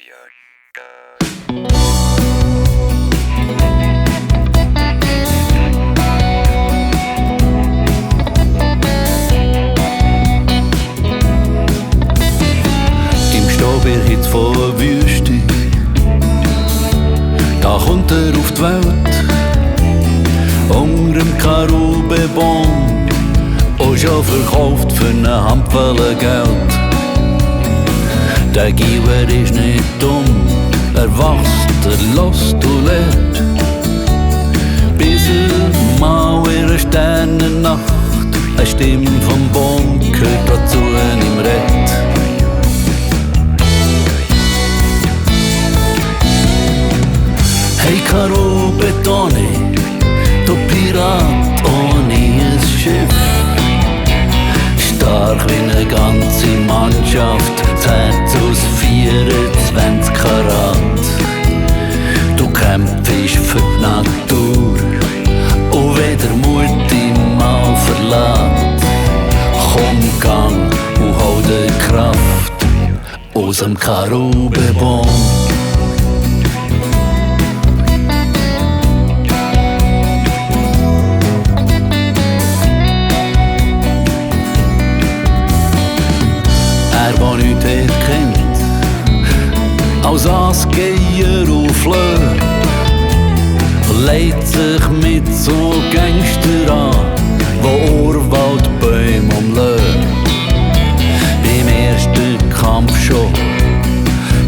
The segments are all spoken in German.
Im Stauberg von der Wüste, da kommt auf die Welt, unter dem Karubebon, und schon verkauft für eine Handvoll Geld. Der Giver ist nicht dumm, er wächst, er lässt und lernt, bis er mal in einer Sternennacht eine Stimme vom Baum gehört dazu ihm redet. Hey Karo Betone, du Pirat ohne ein Schiff, stark wie eine ganze Mannschaft, das Herz aus 24 Karat. Du kämpfst für die Natur und wenn der Mut dich mal verlässt, komm, gang und hol dir Kraft aus dem Karubebon. Der nichts hat kennt, als Aasgeier und Fleur, legt sich mit so Gangster an, wo Urwaldbäume umlösen. Beim ersten Kampf schon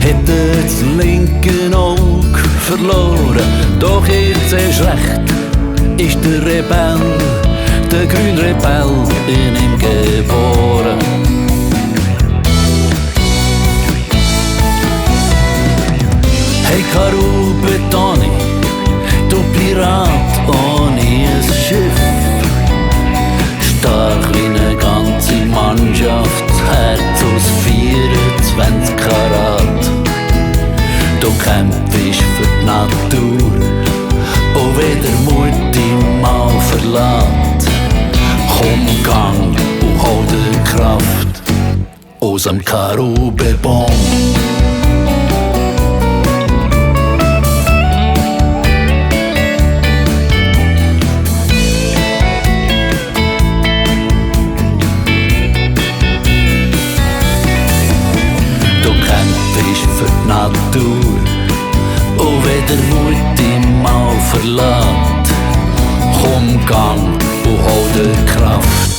hat er das linke Auge verloren, doch jetzt erst recht ist der Rebell, der Grünrebell in ihm geboren. Hey Karo Betone, du Pirat ohne ein Schiff, stark wie eine ganze Mannschaft, Herz aus 24 Karat. Du kämpfst für die Natur, und wenn der Mut dich mal verlässt, komm, gang und hol dir Kraft aus dem Karubebon. Für die Natur, und wenn der Mut dich mal verlässt, komm, gang und hol dir Kraft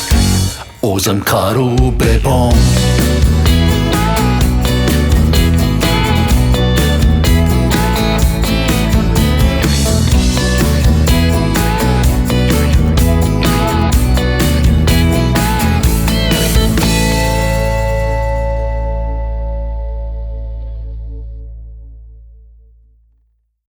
aus dem Karubebon.